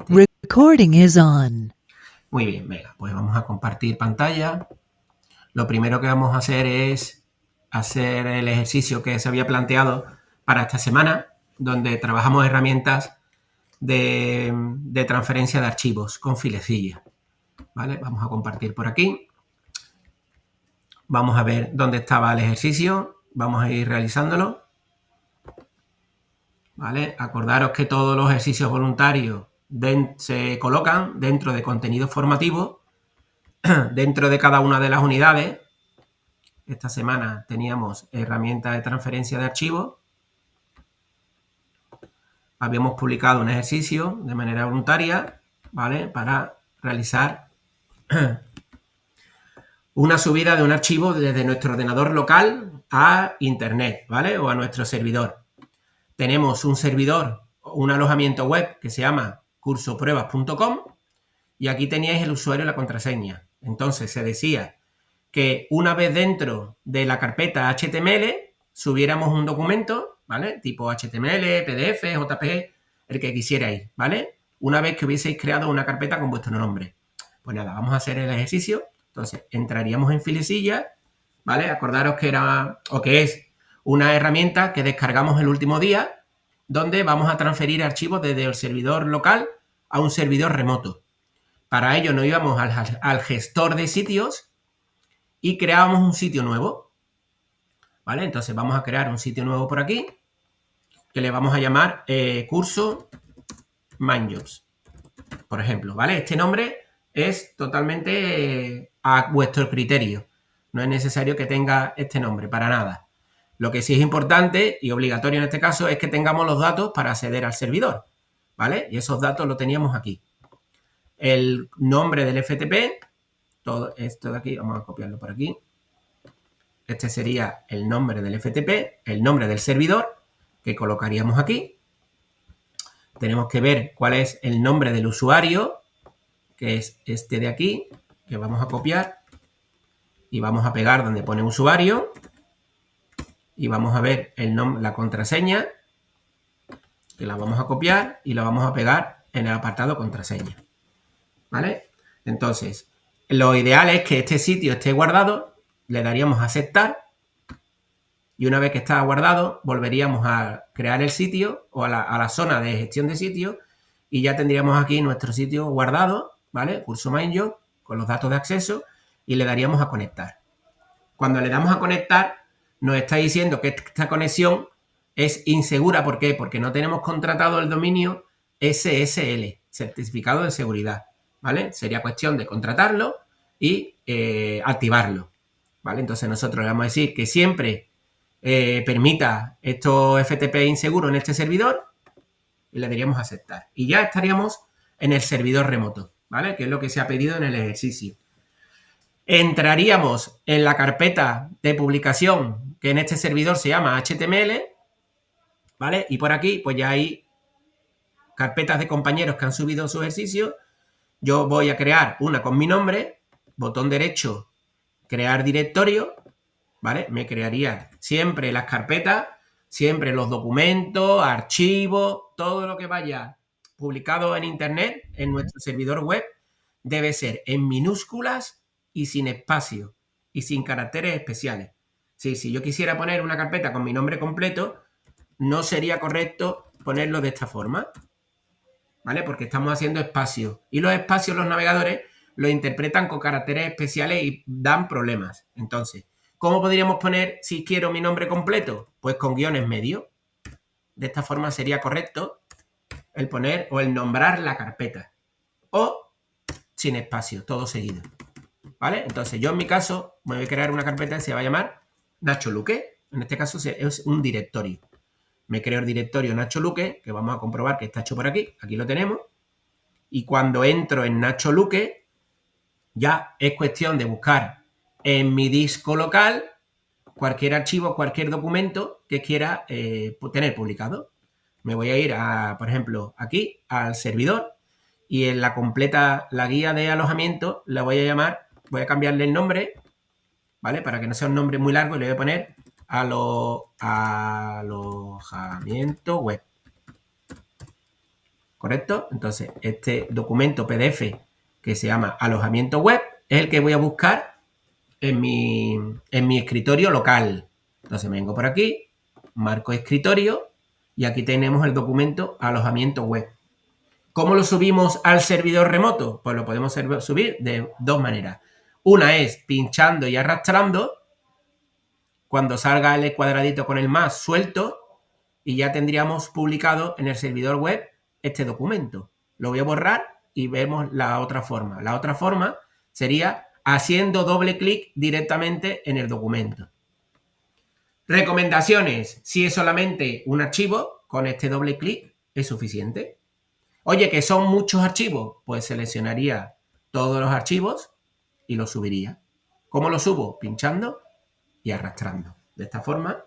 Recording is on. Muy bien, venga, pues vamos a compartir pantalla. Lo primero que vamos a hacer es hacer el ejercicio que se había planteado para esta semana, donde trabajamos herramientas de transferencia de archivos con filecilla. ¿Vale? Vamos a compartir por aquí. Vamos a ver dónde estaba el ejercicio. Vamos a ir realizándolo. ¿Vale? Acordaros que todos los ejercicios voluntarios se colocan dentro de contenido formativo, dentro de cada una de las unidades. Esta semana teníamos herramientas de transferencia de archivos. Habíamos publicado un ejercicio de manera voluntaria, ¿vale? Para realizar una subida de un archivo desde nuestro ordenador local a internet, ¿vale? O a nuestro servidor. Tenemos un servidor, un alojamiento web que se llama cursopruebas.com y aquí teníais el usuario y la contraseña. Entonces se decía que una vez dentro de la carpeta HTML subiéramos un documento, ¿vale? Tipo HTML, PDF, JPG, el que quisierais, ¿vale? Una vez que hubieseis creado una carpeta con vuestro nombre. Pues nada, vamos a hacer el ejercicio. Entonces, entraríamos en Filecilla, ¿vale? Acordaros que era, o que es, una herramienta que descargamos el último día, donde vamos a transferir archivos desde el servidor local a un servidor remoto. Para ello nos íbamos al gestor de sitios y creábamos un sitio nuevo, ¿vale? Entonces vamos a crear un sitio nuevo por aquí, que le vamos a llamar curso MindJobs, por ejemplo, ¿vale? Este nombre es totalmente a vuestro criterio. No es necesario que tenga este nombre, para nada. Lo que sí es importante y obligatorio en este caso es que tengamos los datos para acceder al servidor, ¿vale? Y esos datos los teníamos aquí. El nombre del FTP, todo esto de aquí, vamos a copiarlo por aquí. Este sería el nombre del FTP, el nombre del servidor, que colocaríamos aquí. Tenemos que ver cuál es el nombre del usuario, que es este de aquí, que vamos a copiar y vamos a pegar donde pone usuario y vamos a ver el nombre, la contraseña, que la vamos a copiar y la vamos a pegar en el apartado contraseña, ¿vale? Entonces, lo ideal es que este sitio esté guardado, le daríamos a aceptar y una vez que está guardado volveríamos a crear el sitio o a la zona de gestión de sitios y ya tendríamos aquí nuestro sitio guardado, ¿vale? Curso MindJobs con los datos de acceso y le daríamos a conectar. Cuando le damos a conectar nos está diciendo que esta conexión es insegura. ¿Por qué? Porque no tenemos contratado el dominio SSL, certificado de seguridad, ¿vale? Sería cuestión de contratarlo y activarlo, ¿vale? Entonces nosotros le vamos a decir que siempre permita estos FTP inseguros en este servidor y le daríamos a aceptar. Y ya estaríamos en el servidor remoto, ¿vale? Que es lo que se ha pedido en el ejercicio. Entraríamos en la carpeta de publicación que en este servidor se llama HTML, ¿vale? Y por aquí pues ya hay carpetas de compañeros que han subido su ejercicio. Yo voy a crear una con mi nombre, botón derecho, crear directorio, ¿vale? Me crearía siempre las carpetas, siempre los documentos, archivos, todo lo que vaya publicado en internet, en nuestro servidor web, debe ser en minúsculas y sin espacio y sin caracteres especiales. Sí, si yo quisiera poner una carpeta con mi nombre completo, no sería correcto ponerlo de esta forma, ¿vale? Porque estamos haciendo espacio y los espacios los navegadores lo interpretan con caracteres especiales y dan problemas. Entonces, ¿cómo podríamos poner si quiero mi nombre completo? Pues con guiones medios. De esta forma sería correcto el poner o el nombrar la carpeta. O sin espacio, todo seguido, ¿vale? Entonces yo en mi caso me voy a crear una carpeta que se va a llamar Nacho Luque. En este caso es un directorio. Me creo el directorio Nacho Luque, que vamos a comprobar que está hecho por aquí. Aquí lo tenemos. Y cuando entro en Nacho Luque, ya es cuestión de buscar en mi disco local cualquier archivo, cualquier documento que quiera tener publicado. Me voy a ir a, por ejemplo, aquí al servidor y en la guía de alojamiento la voy a llamar, voy a cambiarle el nombre, ¿vale? Para que no sea un nombre muy largo y le voy a poner alojamiento web. ¿correcto? Entonces, este documento PDF que se llama alojamiento web es el que voy a buscar en mi escritorio local. Entonces me vengo por aquí, marco escritorio y aquí tenemos el documento alojamiento web. ¿Cómo lo subimos al servidor remoto? Pues lo podemos subir de dos maneras. Una es pinchando y arrastrando. Cuando salga el cuadradito con el más suelto, y ya tendríamos publicado en el servidor web este documento. Lo voy a borrar y vemos la otra forma. La otra forma sería haciendo doble clic directamente en el documento. Recomendaciones. Si es solamente un archivo, con este doble clic es suficiente. Oye, que son muchos archivos, pues seleccionaría todos los archivos y los subiría. ¿Cómo los subo? Pinchando y arrastrando. De esta forma,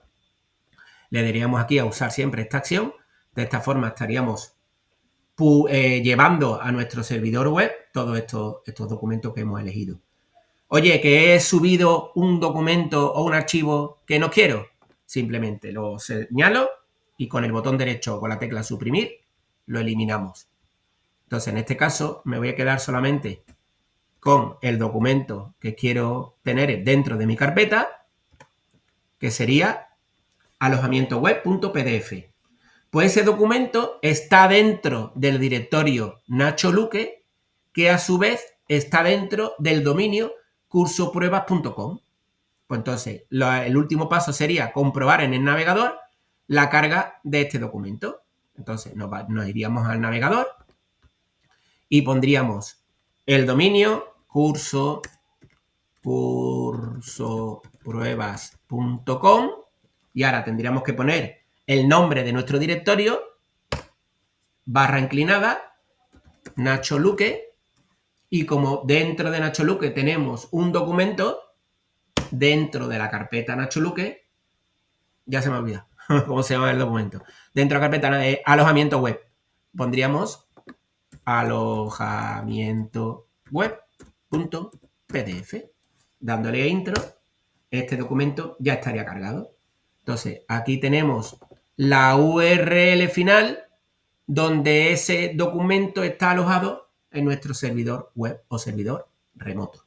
le daríamos aquí a usar siempre esta acción. De esta forma estaríamos llevando a nuestro servidor web todos estos documentos que hemos elegido. Oye, que he subido un documento o un archivo que no quiero. Simplemente lo señalo y con el botón derecho o con la tecla suprimir lo eliminamos. Entonces, en este caso, me voy a quedar solamente con el documento que quiero tener dentro de mi carpeta, que sería alojamientoweb.pdf. Pues ese documento está dentro del directorio Nacho Luque, que a su vez está dentro del dominio cursopruebas.com. Pues entonces, el último paso sería comprobar en el navegador la carga de este documento. Entonces, nos iríamos al navegador y pondríamos el dominio cursopruebas.com y ahora tendríamos que poner el nombre de nuestro directorio, /inclinada, Nacho Luque, y como dentro de Nacho Luque tenemos un documento, dentro de la carpeta Nacho Luque, ya se me ha olvidado cómo se llama el documento, dentro de la carpeta de alojamiento web, pondríamos alojamiento web.pdf. Dándole a intro, este documento ya estaría cargado. Entonces, aquí tenemos la URL final donde ese documento está alojado en nuestro servidor web o servidor remoto.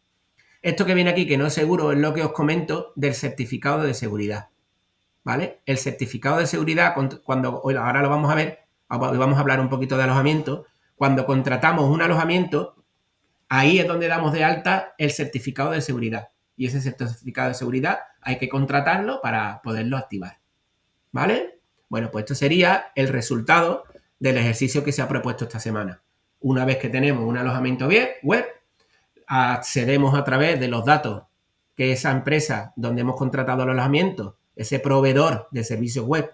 Esto que viene aquí, que no es seguro, es lo que os comento del certificado de seguridad. ¿Vale? El certificado de seguridad, ahora lo vamos a ver, vamos a hablar un poquito de alojamiento. Cuando contratamos un alojamiento, ahí es donde damos de alta el certificado de seguridad. Y ese certificado de seguridad hay que contratarlo para poderlo activar. ¿Vale? Bueno, pues esto sería el resultado del ejercicio que se ha propuesto esta semana. Una vez que tenemos un alojamiento web, accedemos a través de los datos que esa empresa donde hemos contratado el alojamiento, ese proveedor de servicios web,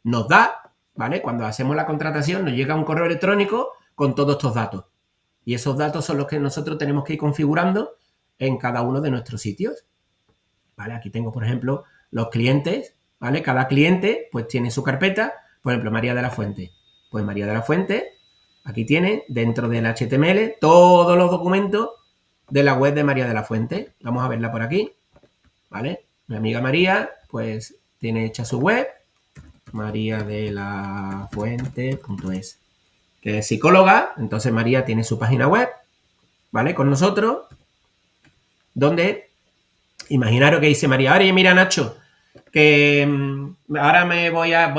nos da, ¿vale? Cuando hacemos la contratación nos llega un correo electrónico con todos estos datos. Y esos datos son los que nosotros tenemos que ir configurando en cada uno de nuestros sitios. ¿Vale? Aquí tengo, por ejemplo, los clientes, ¿vale? Cada cliente, pues, tiene su carpeta. Por ejemplo, María de la Fuente. Pues María de la Fuente, aquí tiene, dentro del HTML, todos los documentos de la web de María de la Fuente. Vamos a verla por aquí, ¿vale? Mi amiga María, pues, tiene hecha su web, mariadelafuente.es, que es psicóloga. Entonces María tiene su página web, ¿vale? Con nosotros, donde, imaginaros que dice María, oye, mira, Nacho, que ahora me voy a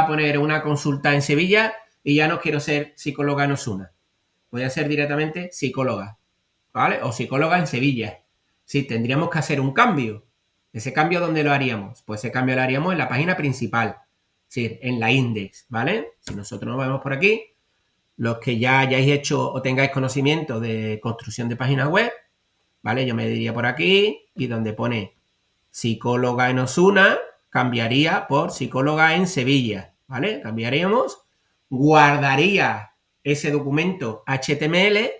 poner una consulta en Sevilla y ya no quiero ser psicóloga en Osuna. Voy a ser directamente psicóloga, ¿vale? O psicóloga en Sevilla. Sí, tendríamos que hacer un cambio. ¿Ese cambio dónde lo haríamos? Pues ese cambio lo haríamos en la página principal, sí, en la index, ¿vale? Si nosotros nos vemos por aquí, los que ya hayáis hecho o tengáis conocimiento de construcción de páginas web, ¿vale? Yo me diría por aquí y donde pone psicóloga en Osuna, cambiaría por psicóloga en Sevilla, ¿vale? Cambiaríamos, guardaría ese documento HTML,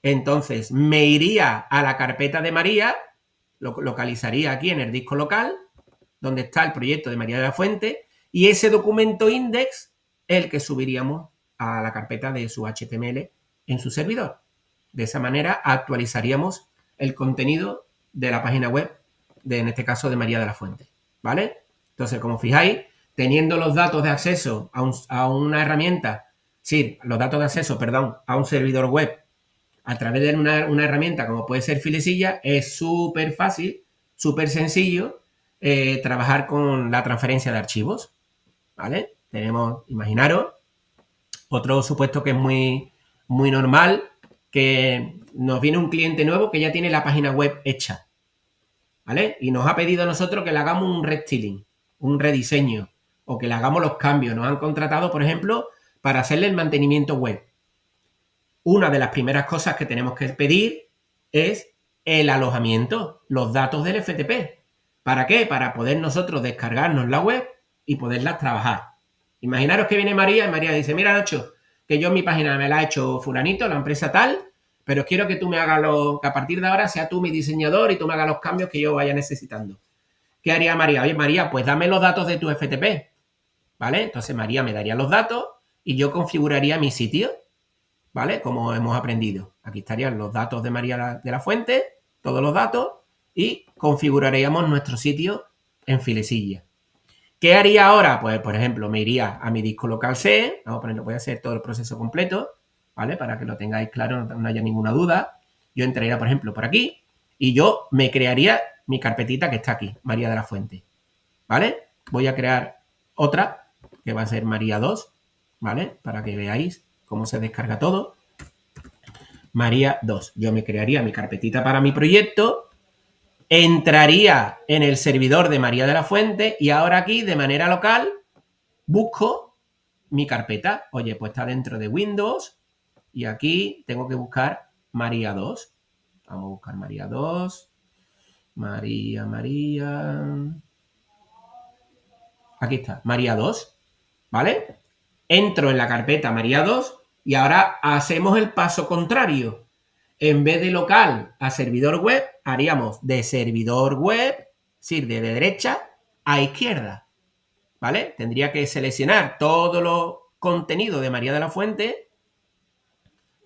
entonces me iría a la carpeta de María, lo localizaría aquí en el disco local, donde está el proyecto de María de la Fuente, y ese documento index es el que subiríamos a la carpeta de su HTML en su servidor. De esa manera actualizaríamos el contenido de la página web, en este caso de María de la Fuente, ¿vale? Entonces, como fijáis, teniendo los datos de acceso a una herramienta Sí, los datos de acceso, perdón, a un servidor web a través de una herramienta como puede ser Filesilla, es súper fácil, súper sencillo trabajar con la transferencia de archivos, ¿vale? Tenemos, imaginaros, otro supuesto que es muy, muy normal, que nos viene un cliente nuevo que ya tiene la página web hecha, ¿vale? Y nos ha pedido a nosotros que le hagamos un restyling, un rediseño, o que le hagamos los cambios. Nos han contratado, por ejemplo, para hacerle el mantenimiento web. Una de las primeras cosas que tenemos que pedir es el alojamiento, los datos del FTP. ¿Para qué? Para poder nosotros descargarnos la web y poderlas trabajar. Imaginaros que viene María y María dice, mira Nacho, que yo mi página me la ha hecho fulanito, la empresa tal, pero quiero que tú me hagas que a partir de ahora sea tú mi diseñador y tú me hagas los cambios que yo vaya necesitando. ¿Qué haría María? Oye, María, pues dame los datos de tu FTP, ¿vale? Entonces María me daría los datos y yo configuraría mi sitio, ¿vale? Como hemos aprendido. Aquí estarían los datos de María de la Fuente, todos los datos, y configuraríamos nuestro sitio en Filesilla. ¿Qué haría ahora? Pues, por ejemplo, me iría a mi disco local C, vamos a ponerlo, voy a hacer todo el proceso completo, ¿vale? Para que lo tengáis claro, no haya ninguna duda. Yo entraría, por ejemplo, por aquí y yo me crearía mi carpetita que está aquí, María de la Fuente, ¿vale? Voy a crear otra, que va a ser María 2, ¿vale? Para que veáis cómo se descarga todo. María 2. Yo me crearía mi carpetita para mi proyecto, entraría en el servidor de María de la Fuente y ahora aquí, de manera local, busco mi carpeta. Oye, pues está dentro de Windows y aquí tengo que buscar María 2. Vamos a buscar María 2. María. Aquí está, María 2, ¿vale? Entro en la carpeta María 2 y ahora hacemos el paso contrario. En vez de local a servidor web, haríamos de servidor web, es decir, de derecha a izquierda, ¿vale? Tendría que seleccionar todo los contenido de María de la Fuente,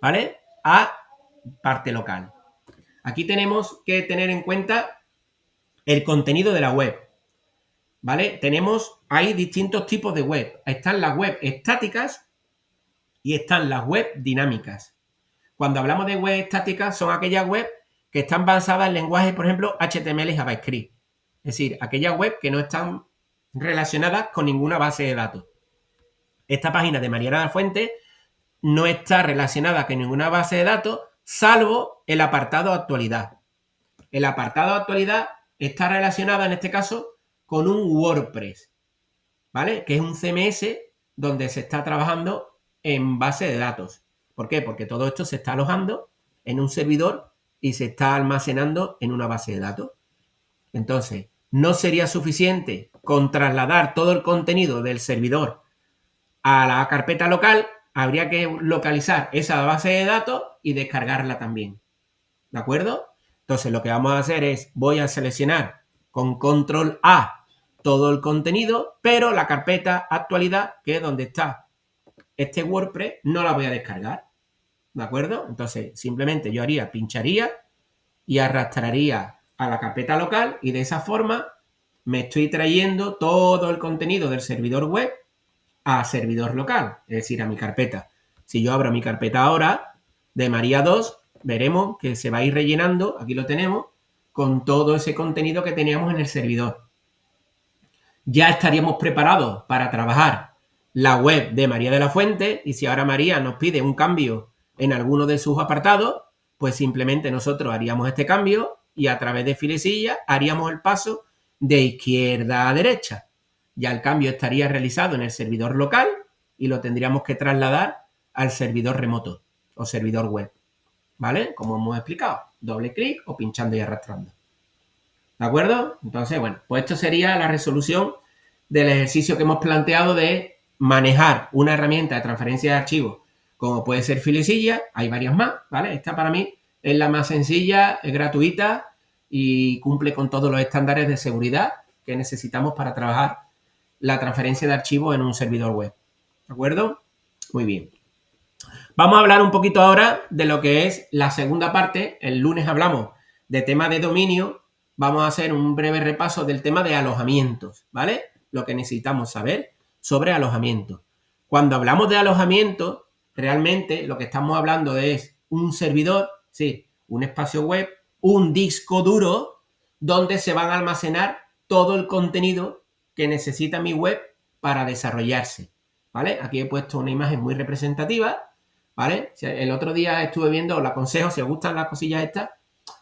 ¿vale? A parte local. Aquí tenemos que tener en cuenta el contenido de la web, ¿vale? Hay distintos tipos de web. Están las web estáticas y están las web dinámicas. Cuando hablamos de web estáticas, son aquellas web que están basadas en lenguajes, por ejemplo, HTML y JavaScript. Es decir, aquellas web que no están relacionadas con ninguna base de datos. Esta página de María de la Fuente no está relacionada con ninguna base de datos, salvo el apartado actualidad. El apartado actualidad está relacionado, en este caso, con un WordPress, ¿vale? Que es un CMS donde se está trabajando en base de datos. ¿Por qué? Porque todo esto se está alojando en un servidor y se está almacenando en una base de datos. Entonces, no sería suficiente con trasladar todo el contenido del servidor a la carpeta local, habría que localizar esa base de datos y descargarla también. ¿De acuerdo? Entonces, lo que vamos a hacer es, voy a seleccionar con control A todo el contenido, pero la carpeta actualidad, que es donde está este WordPress, no la voy a descargar. ¿De acuerdo? Entonces, simplemente yo pincharía y arrastraría a la carpeta local y de esa forma me estoy trayendo todo el contenido del servidor web a servidor local, es decir, a mi carpeta. Si yo abro mi carpeta ahora de María 2, veremos que se va a ir rellenando, aquí lo tenemos, con todo ese contenido que teníamos en el servidor. Ya estaríamos preparados para trabajar la web de María de la Fuente y si ahora María nos pide un cambio en alguno de sus apartados, pues simplemente nosotros haríamos este cambio y a través de Filesilla haríamos el paso de izquierda a derecha. Ya el cambio estaría realizado en el servidor local y lo tendríamos que trasladar al servidor remoto o servidor web, ¿vale? Como hemos explicado, doble clic o pinchando y arrastrando. ¿De acuerdo? Entonces, bueno, pues esto sería la resolución del ejercicio que hemos planteado de manejar una herramienta de transferencia de archivos como puede ser Filesilla. Hay varias más, ¿vale? Esta para mí es la más sencilla, es gratuita y cumple con todos los estándares de seguridad que necesitamos para trabajar la transferencia de archivos en un servidor web. ¿De acuerdo? Muy bien. Vamos a hablar un poquito ahora de lo que es la segunda parte. El lunes hablamos de tema de dominio. Vamos a hacer un breve repaso del tema de alojamientos, ¿vale? Lo que necesitamos saber sobre alojamientos. Cuando hablamos de alojamiento, realmente lo que estamos hablando es un servidor, sí, un espacio web, un disco duro donde se van a almacenar todo el contenido que necesita mi web para desarrollarse, ¿vale? Aquí he puesto una imagen muy representativa, ¿vale? El otro día estuve viendo, os aconsejo, si os gustan las cosillas estas,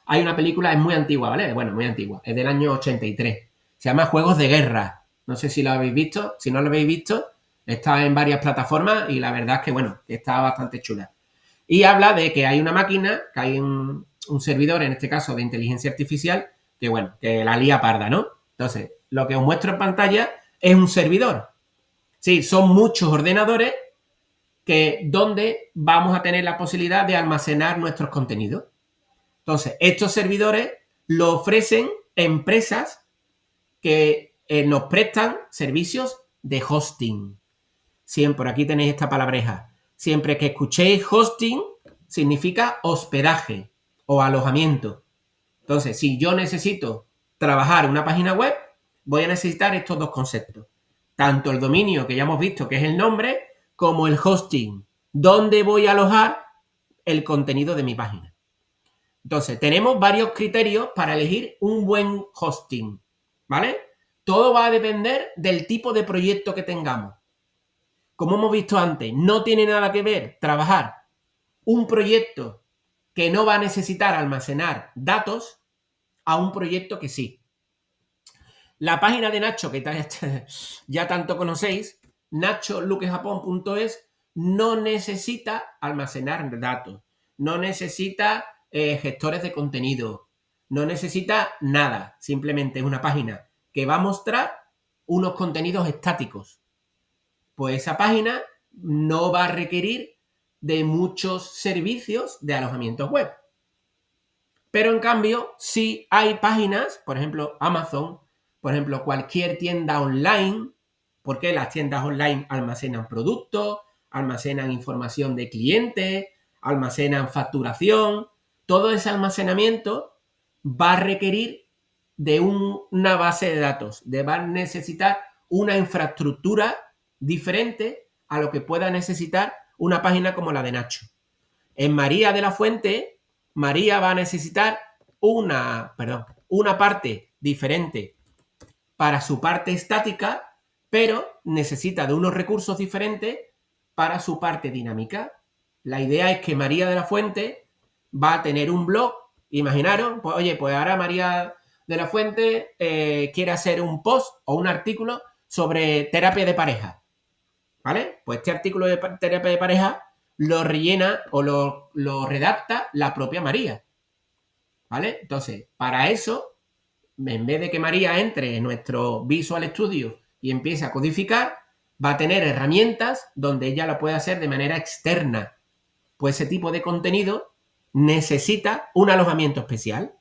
hay una película, es muy antigua, ¿vale? Bueno, muy antigua, es del año 83. Se llama Juegos de Guerra. No sé si lo habéis visto. Si no lo habéis visto, está en varias plataformas y la verdad es que, bueno, está bastante chula. Y habla de que hay una máquina, que hay un servidor, en este caso de inteligencia artificial, que, bueno, que la lía parda, ¿no? Entonces, lo que os muestro en pantalla es un servidor. Sí, son muchos ordenadores donde vamos a tener la posibilidad de almacenar nuestros contenidos. Entonces, estos servidores lo ofrecen empresas que nos prestan servicios de hosting. Siempre, aquí tenéis esta palabreja. Siempre que escuchéis hosting, significa hospedaje o alojamiento. Entonces, si yo necesito trabajar una página web, voy a necesitar estos dos conceptos. Tanto el dominio, que ya hemos visto que es el nombre, como el hosting, donde voy a alojar el contenido de mi página. Entonces, tenemos varios criterios para elegir un buen hosting, ¿vale? Todo va a depender del tipo de proyecto que tengamos. Como hemos visto antes, no tiene nada que ver trabajar un proyecto que no va a necesitar almacenar datos a un proyecto que sí. La página de Nacho, que ya tanto conocéis, nacholuquejapon.es, no necesita almacenar datos, no necesita gestores de contenido, no necesita nada, simplemente es una página que va a mostrar unos contenidos estáticos. Pues esa página no va a requerir de muchos servicios de alojamiento web. Pero en cambio, sí hay páginas, por ejemplo, Amazon, por ejemplo, cualquier tienda online, porque las tiendas online almacenan productos, almacenan información de clientes, almacenan facturación. Todo ese almacenamiento va a requerir de una base de datos, va a necesitar una infraestructura diferente a lo que pueda necesitar una página como la de Nacho. En María de la Fuente, María va a necesitar una parte diferente para su parte estática, pero necesita de unos recursos diferentes para su parte dinámica. La idea es que María de la Fuente va a tener un blog. Imaginaros, pues oye, pues ahora María de la Fuente quiere hacer un post o un artículo sobre terapia de pareja, ¿vale? Pues este artículo de terapia de pareja lo rellena o lo redacta la propia María, ¿vale? Entonces, para eso, en vez de que María entre en nuestro Visual Studio y empiece a codificar, va a tener herramientas donde ella lo puede hacer de manera externa. Pues ese tipo de contenido necesita un alojamiento especial.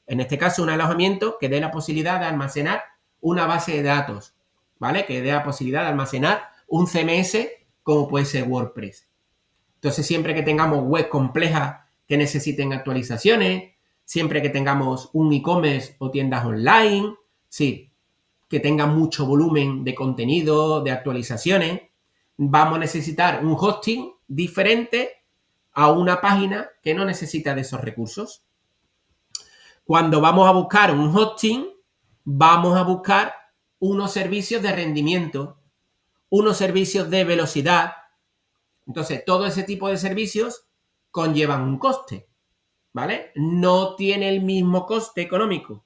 En este caso, un alojamiento que dé la posibilidad de almacenar una base de datos, ¿vale? Que dé la posibilidad de almacenar un CMS como puede ser WordPress. Entonces, siempre que tengamos web complejas que necesiten actualizaciones, siempre que tengamos un e-commerce o tiendas online, sí, que tenga mucho volumen de contenido, de actualizaciones, vamos a necesitar un hosting diferente a una página que no necesita de esos recursos. Cuando vamos a buscar un hosting, vamos a buscar unos servicios de rendimiento, unos servicios de velocidad. Entonces, todo ese tipo de servicios conllevan un coste, ¿vale? No tiene el mismo coste económico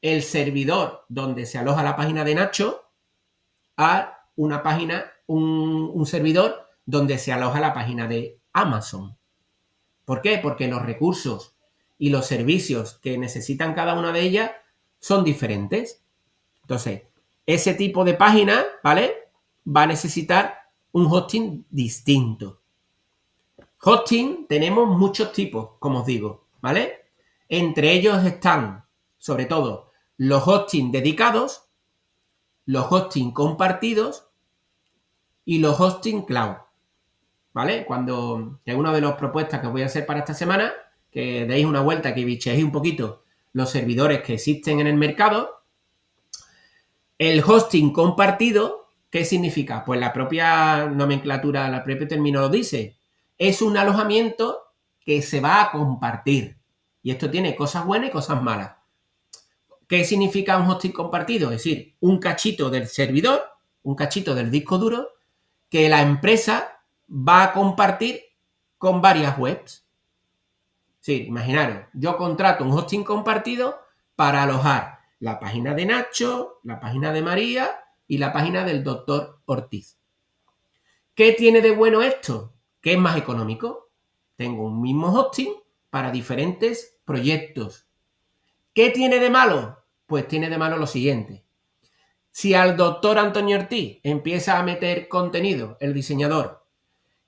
el servidor donde se aloja la página de Nacho a una página, un servidor donde se aloja la página de Amazon. ¿Por qué? Porque los recursos y los servicios que necesitan cada una de ellas son diferentes. Entonces, ese tipo de página, ¿vale? Va a necesitar un hosting distinto. Hosting tenemos muchos tipos, como os digo, ¿vale? Entre ellos están, sobre todo, los hosting dedicados, los hosting compartidos y los hosting cloud, ¿vale? Cuando, que es una de las propuestas que os voy a hacer para esta semana, que deis una vuelta, que bicheéis un poquito los servidores que existen en el mercado. El hosting compartido, ¿qué significa? Pues la propia nomenclatura, la propia término lo dice. es un alojamiento que se va a compartir. Y esto tiene cosas buenas y cosas malas. ¿Qué significa un hosting compartido? Es decir, un cachito del servidor, un cachito del disco duro, que la empresa va a compartir con varias webs. Sí, imaginaros, yo contrato un hosting compartido para alojar la página de Nacho, la página de María y la página del doctor Ortiz. ¿Qué tiene de bueno esto? Que es más económico. Tengo un mismo hosting para diferentes proyectos. ¿Qué tiene de malo? Pues tiene de malo lo siguiente. Si al doctor Antonio Ortiz empieza a meter contenido, el diseñador,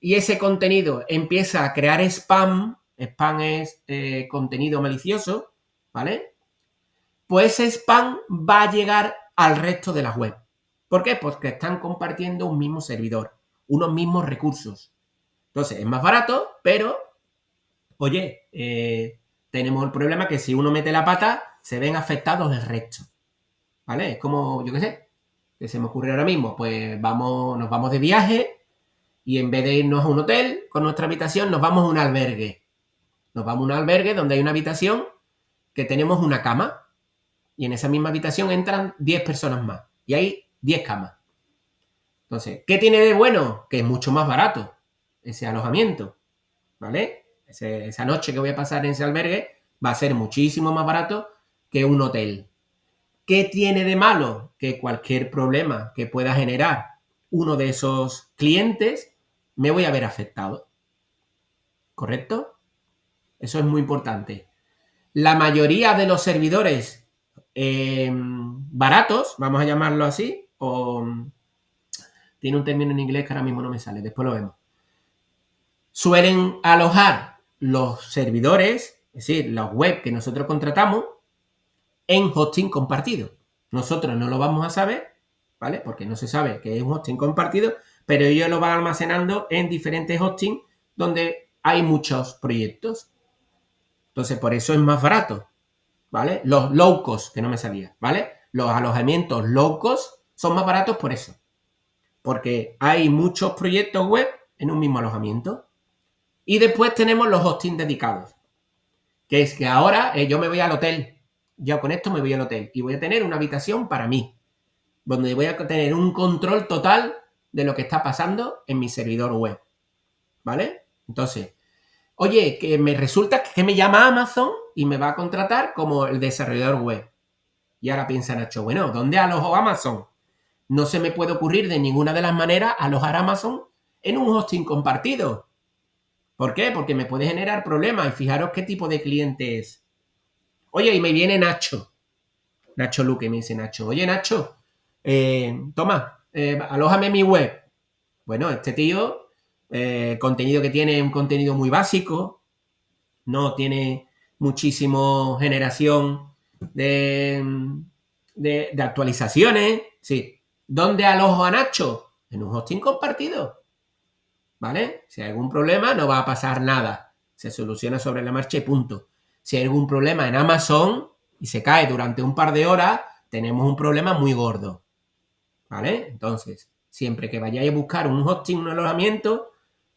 y ese contenido empieza a crear spam es contenido malicioso, ¿vale? Pues ese spam va a llegar al resto de las webs. ¿Por qué? Porque están compartiendo un mismo servidor, unos mismos recursos. Entonces, es más barato, pero, oye, tenemos el problema que si uno mete la pata, se ven afectados el resto. ¿Vale? Es como, yo qué sé, que se me ocurre ahora mismo, pues nos vamos de viaje y en vez de irnos a un hotel con nuestra habitación, nos vamos a un albergue. Nos vamos a un albergue donde hay una habitación que tenemos una cama y en esa misma habitación entran 10 personas más y hay 10 camas. Entonces, ¿qué tiene de bueno? Que es mucho más barato ese alojamiento, ¿vale? Esa noche que voy a pasar en ese albergue va a ser muchísimo más barato que un hotel. ¿Qué tiene de malo? Que cualquier problema que pueda generar uno de esos clientes me voy a ver afectado. ¿Correcto? Eso es muy importante. La mayoría de los servidores baratos, vamos a llamarlo así, o tiene un término en inglés que ahora mismo no me sale, después lo vemos, suelen alojar los servidores, es decir, los web que nosotros contratamos, en hosting compartido. Nosotros no lo vamos a saber, ¿vale? Porque no se sabe que es un hosting compartido, pero ellos lo van almacenando en diferentes hostings donde hay muchos proyectos. Entonces, por eso es más barato, ¿vale? Los low cost, que no me salía, ¿vale? Los alojamientos low cost son más baratos por eso. Porque hay muchos proyectos web en un mismo alojamiento. Y después tenemos los hostings dedicados. Que es que ahora yo me voy al hotel. Yo con esto me voy al hotel y voy a tener una habitación para mí, donde voy a tener un control total de lo que está pasando en mi servidor web, ¿vale? Entonces, oye, que me resulta que me llama Amazon y me va a contratar como el desarrollador web. Y ahora piensa Nacho, bueno, ¿dónde alojo Amazon? No se me puede ocurrir de ninguna de las maneras alojar Amazon en un hosting compartido. ¿Por qué? Porque me puede generar problemas. Y fijaros qué tipo de cliente es. Oye, y me viene Nacho Luque, me dice Nacho. Oye, Nacho, toma, alójame mi web. Bueno, este tío, contenido que tiene un contenido muy básico, no tiene muchísimo generación de actualizaciones. Sí. ¿Dónde alojo a Nacho? En un hosting compartido. ¿Vale? Si hay algún problema, no va a pasar nada. Se soluciona sobre la marcha y punto. Si hay algún problema en Amazon y se cae durante un par de horas, tenemos un problema muy gordo. ¿Vale? Entonces, siempre que vayáis a buscar un hosting, un alojamiento,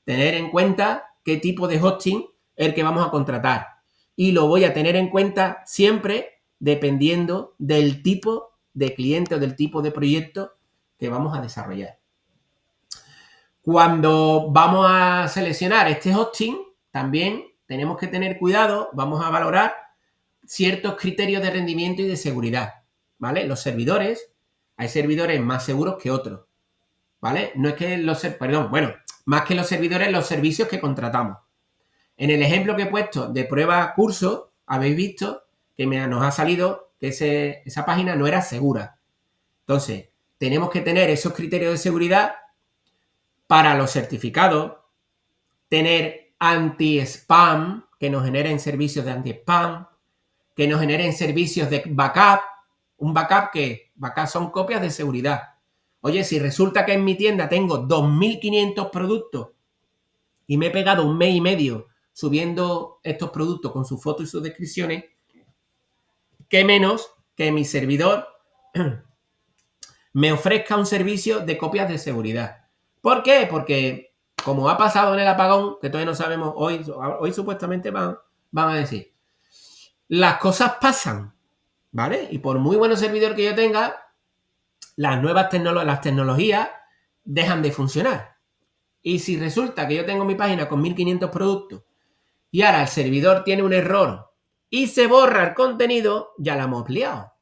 tener en cuenta qué tipo de hosting es el que vamos a contratar. Y lo voy a tener en cuenta siempre dependiendo del tipo de cliente o del tipo de proyecto que vamos a desarrollar. Cuando vamos a seleccionar este hosting, también tenemos que tener cuidado, vamos a valorar ciertos criterios de rendimiento y de seguridad, ¿vale? Los servidores, hay servidores más seguros que otros, ¿vale? No es que más que los servidores, los servicios que contratamos. En el ejemplo que he puesto de prueba curso, habéis visto que nos ha salido que esa página no era segura. Entonces, tenemos que tener esos criterios de seguridad para los certificados, tener anti-spam, que nos generen servicios de anti-spam, que nos generen servicios de backup. Un backup son copias de seguridad. Oye, si resulta que en mi tienda tengo 2.500 productos y me he pegado un mes y medio subiendo estos productos con sus fotos y sus descripciones, qué menos que mi servidor me ofrezca un servicio de copias de seguridad. ¿Por qué? Porque como ha pasado en el apagón, que todavía no sabemos, hoy supuestamente van a decir, las cosas pasan, ¿vale? Y por muy buen servidor que yo tenga, las nuevas tecnologías dejan de funcionar. Y si resulta que yo tengo mi página con 1500 productos y ahora el servidor tiene un error y se borra el contenido, ya la hemos liado.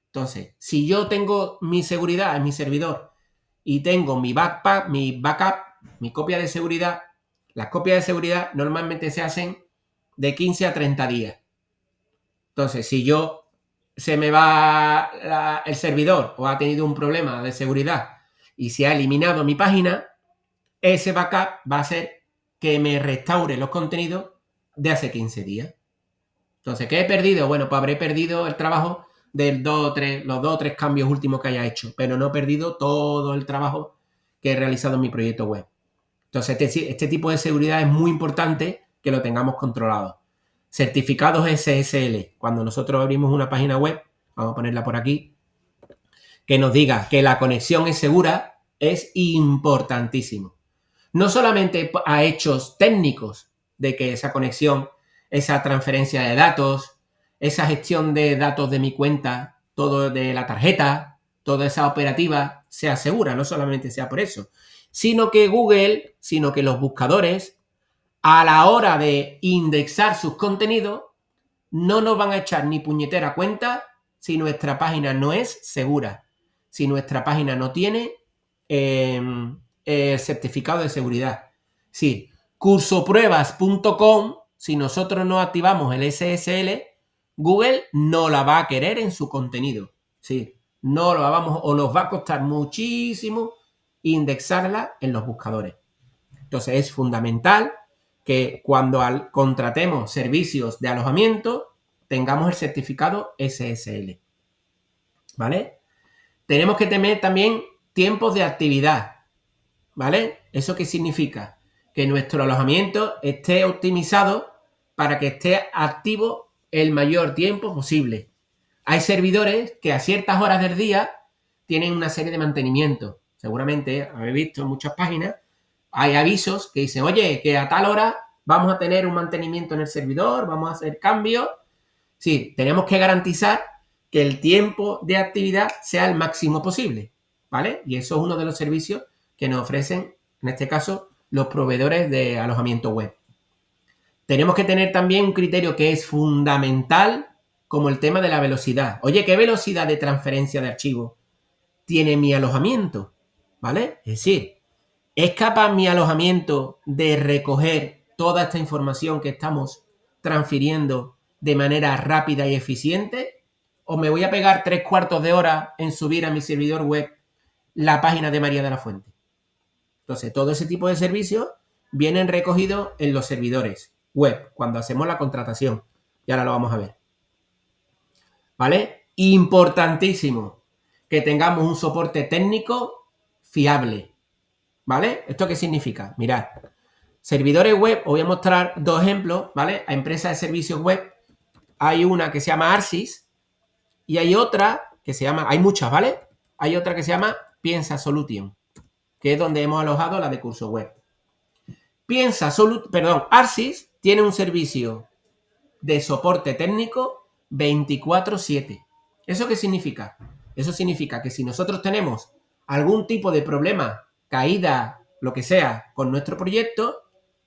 Entonces, si yo tengo mi seguridad en mi servidor y tengo mi backup, mi copia de seguridad, las copias de seguridad normalmente se hacen de 15 a 30 días. Entonces, si se me va el servidor o ha tenido un problema de seguridad y se ha eliminado mi página, ese backup va a hacer que me restaure los contenidos de hace 15 días. Entonces, ¿qué he perdido? Bueno, pues habré perdido el trabajo de los 2 o 3 cambios últimos que haya hecho, pero no he perdido todo el trabajo que he realizado en mi proyecto web. Entonces, este tipo de seguridad es muy importante que lo tengamos controlado. Certificados SSL. Cuando nosotros abrimos una página web, vamos a ponerla por aquí, que nos diga que la conexión es segura, es importantísimo. No solamente a hechos técnicos de que esa conexión, esa transferencia de datos, esa gestión de datos de mi cuenta, todo de la tarjeta, toda esa operativa sea segura, no solamente sea por eso, sino que Google, sino que los buscadores, a la hora de indexar sus contenidos, no nos van a echar ni puñetera cuenta si nuestra página no es segura, si nuestra página no tiene certificado de seguridad. Sí, cursopruebas.com, si nosotros no activamos el SSL, Google no la va a querer en su contenido. Sí, no lo vamos, o nos va a costar muchísimo indexarla en los buscadores. Entonces es fundamental que cuando contratemos servicios de alojamiento tengamos el certificado SSL. ¿Vale? Tenemos que tener también tiempos de actividad. ¿Vale? ¿Eso qué significa? Que nuestro alojamiento esté optimizado para que esté activo el mayor tiempo posible. Hay servidores que a ciertas horas del día tienen una serie de mantenimiento. Seguramente habéis visto en muchas páginas, hay avisos que dicen, oye, que a tal hora vamos a tener un mantenimiento en el servidor, vamos a hacer cambios. Sí, tenemos que garantizar que el tiempo de actividad sea el máximo posible, ¿vale? Y eso es uno de los servicios que nos ofrecen, en este caso, los proveedores de alojamiento web. Tenemos que tener también un criterio que es fundamental, como el tema de la velocidad. Oye, ¿qué velocidad de transferencia de archivos tiene mi alojamiento? ¿Vale? Es decir, ¿es capaz mi alojamiento de recoger toda esta información que estamos transfiriendo de manera rápida y eficiente? ¿O me voy a pegar 3/4 de hora en subir a mi servidor web la página de María de la Fuente? Entonces, todo ese tipo de servicios vienen recogidos en los servidores web cuando hacemos la contratación. Y ahora lo vamos a ver. ¿Vale? Importantísimo que tengamos un soporte técnico fiable. ¿Vale? ¿Esto qué significa? Mirad, servidores web, os voy a mostrar 2 ejemplos, ¿vale? A empresas de servicios web, hay una que se llama Arsys y hay otra que se llama, hay muchas, ¿vale? Hay otra que se llama Piensa Solution, que es donde hemos alojado la de curso web. Arsys tiene un servicio de soporte técnico 24/7. ¿Eso qué significa? Eso significa que si nosotros tenemos algún tipo de problema, caída, lo que sea, con nuestro proyecto,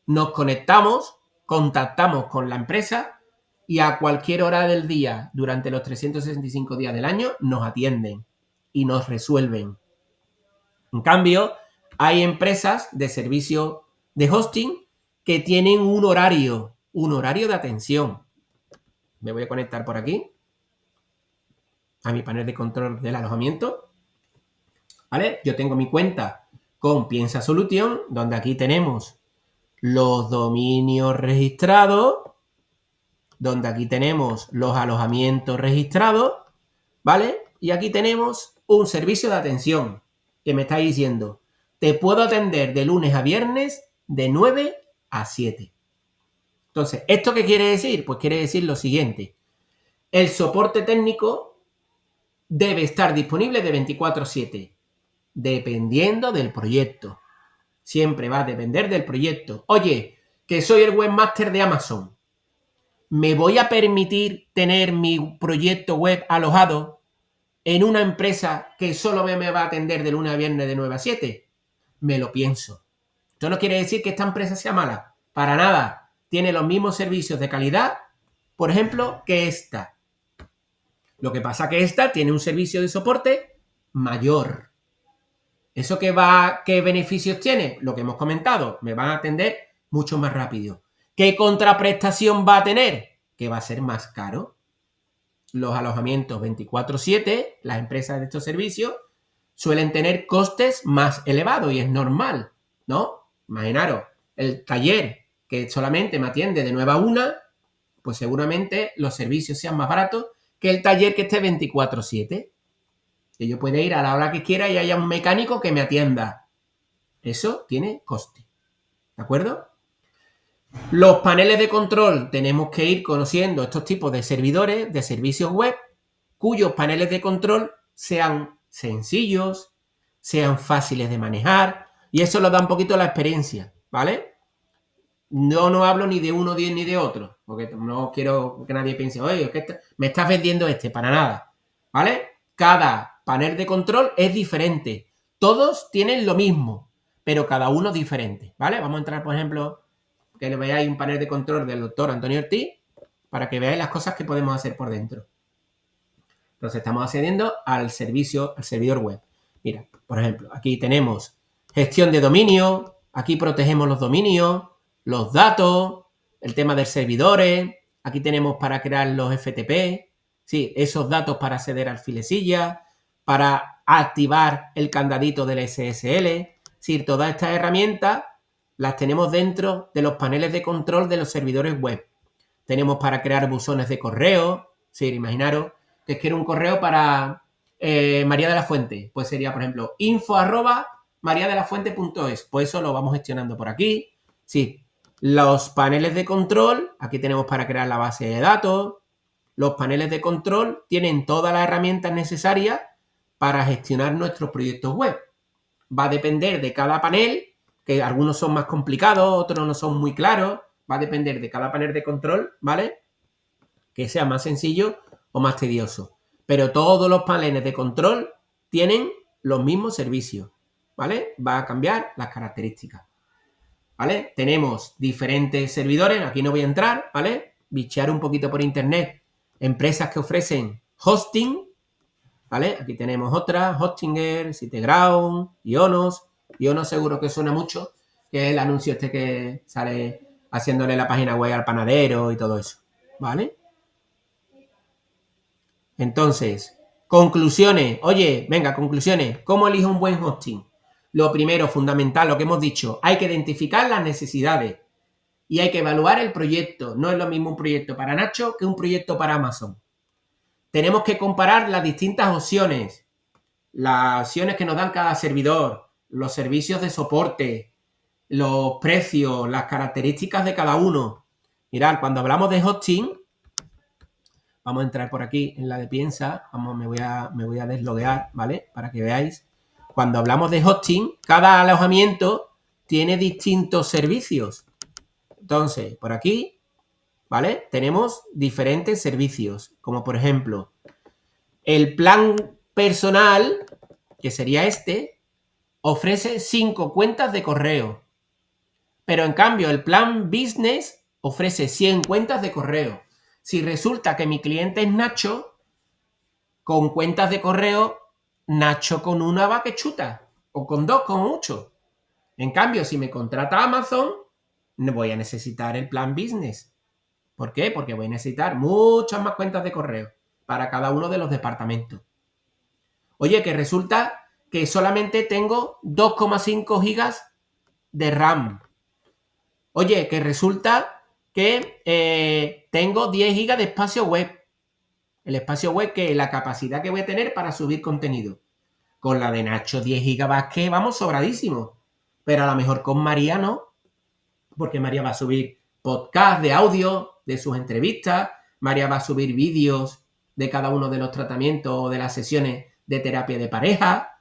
nos conectamos, contactamos con la empresa y a cualquier hora del día, durante los 365 días del año, nos atienden y nos resuelven. En cambio, hay empresas de servicio de hosting que tienen un horario de atención. Me voy a conectar por aquí a mi panel de control del alojamiento. ¿Vale? Yo tengo mi cuenta con Piensa Solution, donde aquí tenemos los dominios registrados, donde aquí tenemos los alojamientos registrados, ¿vale? Y aquí tenemos un servicio de atención que me está diciendo, te puedo atender de lunes a viernes de 9 a 7. Entonces, ¿esto qué quiere decir? Pues quiere decir lo siguiente. El soporte técnico debe estar disponible de 24/7, dependiendo del proyecto. Siempre va a depender del proyecto. Oye, que soy el webmaster de Amazon. ¿Me voy a permitir tener mi proyecto web alojado en una empresa que solo me va a atender de lunes a viernes de 9 a 7? Me lo pienso. Esto no quiere decir que esta empresa sea mala. Para nada. Tiene los mismos servicios de calidad, por ejemplo, que esta. Lo que pasa que esta tiene un servicio de soporte mayor. ¿Eso qué beneficios tiene? Lo que hemos comentado, me van a atender mucho más rápido. ¿Qué contraprestación va a tener? Que va a ser más caro. Los alojamientos 24/7, las empresas de estos servicios, suelen tener costes más elevados y es normal, ¿no? Imaginaros, el taller que solamente me atiende de 9 a 1, pues seguramente los servicios sean más baratos que el taller que esté 24/7. Que yo pueda ir a la hora que quiera y haya un mecánico que me atienda. Eso tiene coste. ¿De acuerdo? Los paneles de control, tenemos que ir conociendo estos tipos de servidores, de servicios web, cuyos paneles de control sean sencillos, sean fáciles de manejar, y eso lo da un poquito la experiencia, ¿vale? No hablo ni de uno ni de otro, porque no quiero que nadie piense, oye, me estás vendiendo para nada, ¿vale? Cada panel de control es diferente. Todos tienen lo mismo, pero cada uno diferente, ¿vale? Vamos a entrar, por ejemplo, que le veáis un panel de control del doctor Antonio Ortiz para que veáis las cosas que podemos hacer por dentro. Entonces estamos accediendo al servidor web. Mira, por ejemplo, aquí tenemos gestión de dominio, aquí protegemos los dominios, los datos, el tema de servidores, aquí tenemos para crear los FTP, sí, esos datos para acceder al filesilla, para activar el candadito del SSL, sí, todas estas herramientas las tenemos dentro de los paneles de control de los servidores web. Tenemos para crear buzones de correo, sí, imaginaros que quiero un correo para María de la Fuente, pues sería, por ejemplo, info@mariadelafuente.es, pues eso lo vamos gestionando por aquí. Sí, los paneles de control, aquí tenemos para crear la base de datos. Los paneles de control tienen todas las herramientas necesarias para gestionar nuestros proyectos web. Va a depender de cada panel, que algunos son más complicados, otros no son muy claros, va a depender de cada panel de control, ¿vale? Que sea más sencillo o más tedioso. Pero todos los paneles de control tienen los mismos servicios, ¿vale? Va a cambiar las características, ¿vale? Tenemos diferentes servidores, aquí no voy a entrar, ¿vale? Bichear un poquito por internet, empresas que ofrecen hosting, ¿vale? Aquí tenemos otras, Hostinger, SiteGround, Ionos. Ionos seguro que suena mucho, que es el anuncio que sale haciéndole la página web al panadero y todo eso, ¿vale? Entonces, conclusiones. Oye, venga, conclusiones. ¿Cómo elijo un buen hosting? Lo primero, fundamental, lo que hemos dicho, hay que identificar las necesidades y hay que evaluar el proyecto. No es lo mismo un proyecto para Nacho que un proyecto para Amazon. Tenemos que comparar las distintas opciones, las opciones que nos dan cada servidor, los servicios de soporte, los precios, las características de cada uno. Mirad, cuando hablamos de hosting, vamos a entrar por aquí en la de Piensa, me voy a desloguear, ¿vale? Para que veáis. Cuando hablamos de hosting, cada alojamiento tiene distintos servicios. Entonces, por aquí, ¿vale? Tenemos diferentes servicios, como por ejemplo, el plan personal, que sería ofrece 5 cuentas de correo. Pero en cambio, el plan business ofrece 100 cuentas de correo. Si resulta que mi cliente es Nacho, con cuentas de correo, Nacho con una va que chuta, o con 2 con mucho. En cambio, si me contrata Amazon, no voy a necesitar el plan business. ¿Por qué? Porque voy a necesitar muchas más cuentas de correo para cada uno de los departamentos. Oye, que resulta que solamente tengo 2,5 gigas de RAM. Oye, que resulta que tengo 10 gigas de espacio web. El espacio web, que es la capacidad que voy a tener para subir contenido. Con la de Nacho, 10 gigabytes, que vamos sobradísimo. Pero a lo mejor con María no, porque María va a subir podcast de audio de sus entrevistas, María va a subir vídeos de cada uno de los tratamientos o de las sesiones de terapia de pareja.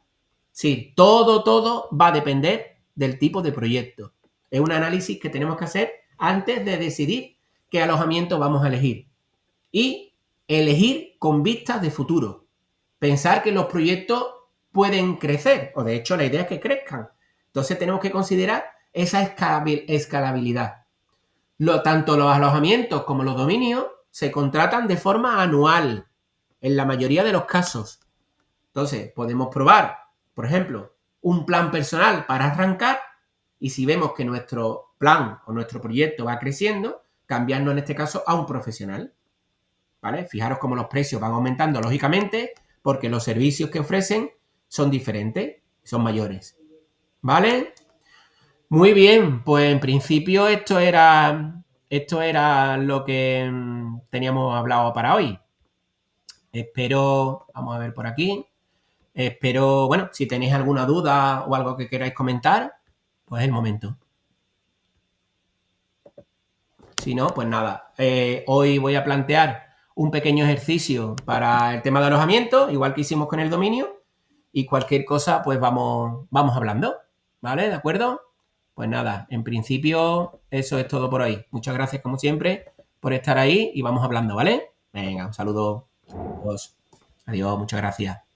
Sí, todo va a depender del tipo de proyecto. Es un análisis que tenemos que hacer antes de decidir qué alojamiento vamos a elegir. Y elegir con vistas de futuro. Pensar que los proyectos pueden crecer, o de hecho la idea es que crezcan. Entonces tenemos que considerar esa escalabilidad. Tanto los alojamientos como los dominios se contratan de forma anual, en la mayoría de los casos. Entonces podemos probar, por ejemplo, un plan personal para arrancar, y si vemos que nuestro plan o nuestro proyecto va creciendo, cambiarnos en este caso a un profesional. ¿Vale? Fijaros cómo los precios van aumentando, lógicamente, porque los servicios que ofrecen son diferentes, son mayores. ¿Vale? Muy bien, pues en principio esto era lo que teníamos hablado para hoy. Espero, vamos a ver por aquí. Espero, bueno, si tenéis alguna duda o algo que queráis comentar, pues es el momento. Si no, pues nada. Hoy voy a plantear un pequeño ejercicio para el tema de alojamiento, igual que hicimos con el dominio, y cualquier cosa, pues vamos hablando. ¿Vale? ¿De acuerdo? Pues nada, en principio eso es todo por hoy. Muchas gracias, como siempre, por estar ahí y vamos hablando, ¿vale? Venga, un saludo. Adiós, muchas gracias.